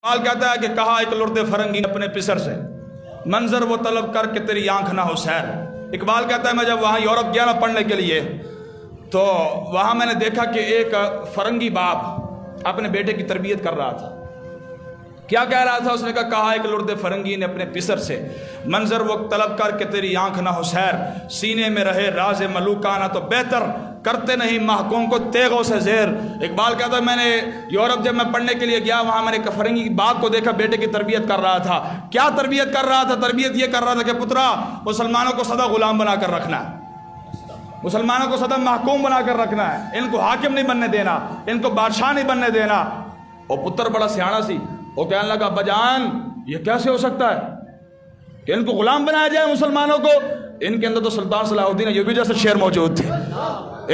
اقبال کہتا ہے کہ کہا ایک لرد فرنگی اپنے پسر سے، منظر وہ طلب کر کے تیری آنکھ نہ ہو سیر۔ اقبال کہتا ہے میں جب وہاں یورپ گیا نا پڑھنے کے لیے تو وہاں میں نے دیکھا کہ ایک فرنگی باپ اپنے بیٹے کی تربیت کر رہا تھا۔ کیا کہہ رہا تھا؟ اس نے کہا ایک لرد فرنگی نے اپنے پسر سے، منظر وہ طلب کر کے تیری آنکھ نہ ہو سیر، سینے میں رہے راز ملوکانہ تو بہتر، کرتے نہیں محکوم کو تیغوں سے زیر۔ اقبال کہتا ہے میں نے یورپ جب میں پڑھنے کے لیے گیا وہاں میں نے فرنگی باپ کو دیکھا بیٹے کی تربیت کر رہا تھا۔ کیا تربیت کر رہا تھا؟ تربیت یہ کر رہا تھا کہ پترا مسلمانوں کو سدا غلام بنا کر رکھنا ہے، مسلمانوں کو سدا محکوم بنا کر رکھنا ہے، ان کو حاکم نہیں بننے دینا، ان کو بادشاہ نہیں بننے دینا۔ اور پتر بڑا سیاڑا سی، وہ کہنے لگا ابا جان یہ کیسے ہو سکتا ہے کہ ان کو غلام بنایا جائے مسلمانوں کو؟ ان کے اندر تو سلطان صلاح الدین ایوبی جیسے شعر موجود تھے،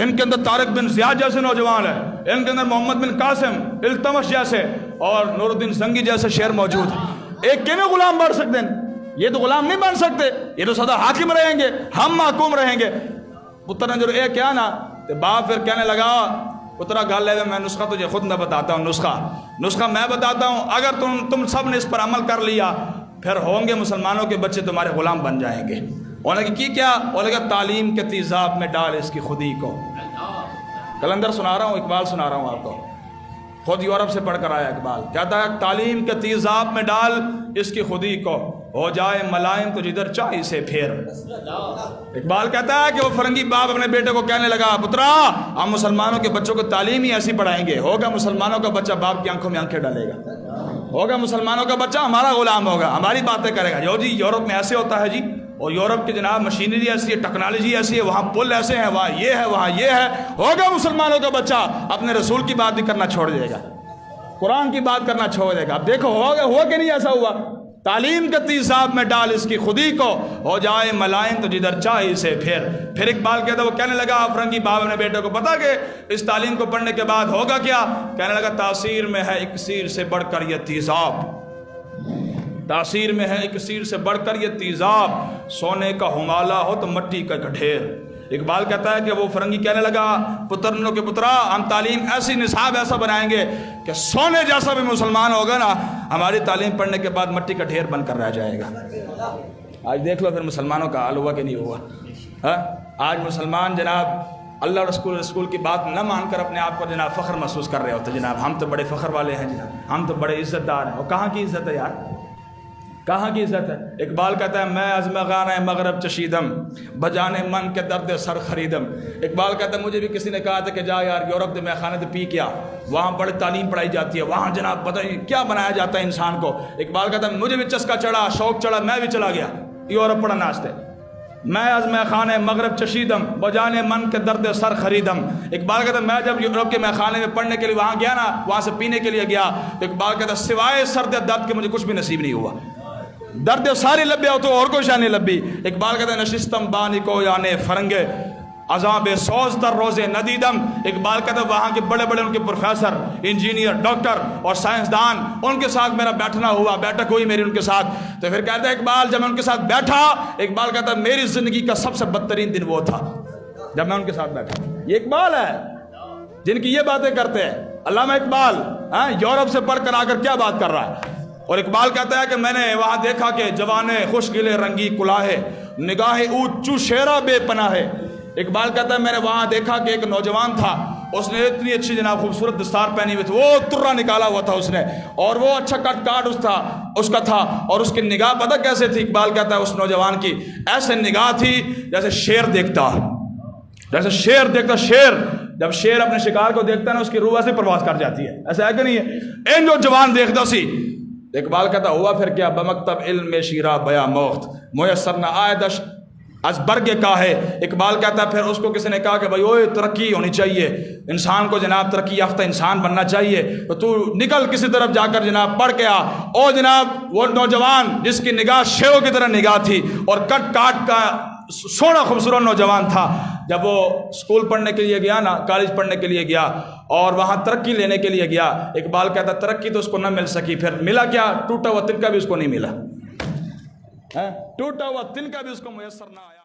ان کے اندر طارق بن زیاد جیسے نوجوان ہیں، ان کے اندر محمد بن قاسم التمش جیسے اور نور الدین زنگی جیسے شعر موجود ہیں۔ ایک کیویں غلام بن سکتے ہیں؟ یہ تو غلام نہیں بن سکتے، یہ تو سدا حاکم رہیں گے، ہم محکوم رہیں گے۔ پتر نے جو ایک کیا نا تو باپ پھر کہنے لگا پترا گل ہے میں نسخہ تجھے خود نہ بتاتا ہوں، نسخہ میں بتاتا ہوں، اگر تم سب نے اس پر عمل کر لیا پھر ہوں گے مسلمانوں کے بچے تمہارے غلام بن جائیں گے۔ انہوں نے کی کیا؟ انہوں نے کہا تعلیم کے تیزاب میں ڈال اس کی خودی کو۔ کلندر سنا رہا ہوں، اقبال سنا رہا ہوں آپ کو، خود یورپ سے پڑھ کر آیا اقبال، کہتا ہے تعلیم کے تیزاب میں ڈال اس کی خودی کو، ہو جائے ملائم تو جدھر چاہے سے پھیر۔ اقبال کہتا ہے کہ وہ فرنگی باپ اپنے بیٹے کو کہنے لگا پترا ہم مسلمانوں کے بچوں کو تعلیم ہی ایسی پڑھائیں گے، ہوگا مسلمانوں کا بچہ باپ کی آنکھوں میں آنکھیں ڈالے گا، ہوگا مسلمانوں کا بچہ ہمارا غلام ہوگا، ہماری باتیں کرے گا۔ جو جی یورپ میں ایسے ہوتا ہے جی، اور یورپ کی جناب مشینری ایسی ہے، ٹیکنالوجی ایسی ہے، وہاں پل ایسے ہیں، وہاں یہ ہے، وہاں یہ ہے، ہوگا مسلمانوں کا بچہ اپنے رسول کی بات بھی کرنا چھوڑ دے گا، قرآن کی بات کرنا چھوڑ دے گا۔ اب دیکھو ہوگا، ہوا کہ نہیں ایسا ہوا؟ تعلیم کے تیزاب میں ڈال اس کی خودی کو، ہو جائے ملائم تو جدھر چاہے سے پھر اقبال کہتا ہے وہ کہنے لگا فرنگی باپ نے بیٹے کو پتا کہ اس تعلیم کو پڑھنے کے بعد ہوگا کیا؟ کہنے لگا تاثیر میں ہے اکسیر سے بڑھ کر یہ تیزاب، تاثیر میں ہے اکسیر سے بڑھ کر یہ تیزاب، سونے کا ہمالہ ہو تو مٹی کا ڈھیر۔ اقبال کہتا ہے کہ وہ فرنگی کہنے لگا پترنوں کے پترا ہم تعلیم ایسی نصاب ایسا بنائیں گے کہ سونے جیسا بھی مسلمان ہوگا نا ہماری تعلیم پڑھنے کے بعد مٹی کا ڈھیر بن کر رہ جائے گا۔ آج دیکھ لو پھر مسلمانوں کا حال ہوا کہ نہیں ہوا؟ آج مسلمان جناب اللہ رسول کی بات نہ مان کر اپنے آپ کو جناب فخر محسوس کر رہے ہوتے، جناب ہم تو بڑے فخر والے ہیں، جناب ہم تو بڑے عزت دار ہیں۔ اور کہاں کی عزت ہے یار، کہاں کی عزت ہے؟ اقبال کہتا ہے میں از مغانہ مغرب چشیدم، بجانے من کے درد سر خریدم۔ اقبال کہتا ہے مجھے بھی کسی نے کہا تھا کہ جا یار یورپ میں خانے تو پی کیا، وہاں بڑی تعلیم پڑھائی جاتی ہے، وہاں جناب پتہ نہیں کیا بنایا جاتا ہے انسان کو۔ اقبال کہتا ہے مجھے بھی چسکا چڑھا، شوق چڑھا، میں بھی چلا گیا یورپ پڑھنا واسطے۔ میں از میخانے مغرب چشیدم، بجانے من کے درد سر خریدم۔ اقبال کہتا ہے میں جب یورپ کے میخانے میں پڑھنے کے لیے وہاں گیا نا، وہاں سے پینے کے لیے گیا تو اقبال کہتا ہے سوائے سرد درد کے مجھے کچھ بھی نصیب نہیں ہوا، درد ساری لبے ہو تو اور کوئی شاہ نہیں لبی۔ اقبال کہتا ہے نشستم بانی کو یانے فرنگے عذاب سوز در روزے ندیدم۔ اقبال کہتا ہے وہاں کے بڑے بڑے ان کے پروفیسر، انجینئر، ڈاکٹر اور سائنسدان، ان کے ساتھ میرا بیٹھنا ہوا، بیٹھک ہوئی میری ان کے ساتھ۔ تو پھر کہتا ہے اقبال جب میں ان کے ساتھ بیٹھا، اقبال کہتا ہے میری زندگی کا سب سے بدترین دن وہ تھا جب میں ان کے ساتھ بیٹھا۔ یہ اقبال ہے جن کی یہ باتیں کرتے ہیں، علامہ اقبال یورپ سے پڑھ کر آ کر کیا بات کر رہا ہے۔ اور اقبال کہتا ہے کہ میں نے وہاں دیکھا کہ جوانے خوش گلے رنگی کلاہے، نگاہ اونچ چو شیرا بے پناہ۔ اقبال کہتا ہے میں نے وہاں دیکھا کہ ایک نوجوان تھا، اس نے اتنی اچھی جناب خوبصورت دستار پہنی ہوئی تھی، وہ ترا نکالا ہوا تھا اس نے، اور وہ اچھا کاٹ اس کا تھا، اور اس کی نگاہ پتہ کیسے تھی؟ اقبال کہتا ہے اس نوجوان کی ایسے نگاہ تھی جیسے شیر دیکھتا، جیسے شیر دیکھتا۔ شیر جب شیر اپنے شکار کو دیکھتا ہے نا اس کی روح سے پرواز کر جاتی ہے، ایسا ہے کہ نہیں ہے؟ این جو جوان دیکھتا سی۔ اقبال کہتا ہوا پھر کیا بمکتب علم میں شیرہ بیا موخت، میسر نہ آئے دش از برگ کا ہے۔ اقبال کہتا ہے پھر اس کو کسی نے کہا کہ بھائی اوے ترقی ہونی چاہیے، انسان کو جناب ترقی یافتہ انسان بننا چاہیے، تو نکل کسی طرف جا کر جناب پڑھ کے آ۔ اور جناب وہ نوجوان جس کی نگاہ شیروں کی طرح نگاہ تھی اور کٹ کا سونا خوبصورت نوجوان تھا، جب وہ اسکول پڑھنے کے لیے گیا نا، کالج پڑھنے کے لیے گیا اور وہاں ترقی لینے کے لیے گیا، اقبال کہتا ترقی تو اس کو نہ مل سکی، پھر ملا کیا؟ ٹوٹا ہوا تنکا بھی اس کو نہیں ملا، ٹوٹا ہوا تنکا بھی اس کو میسر نہ آیا۔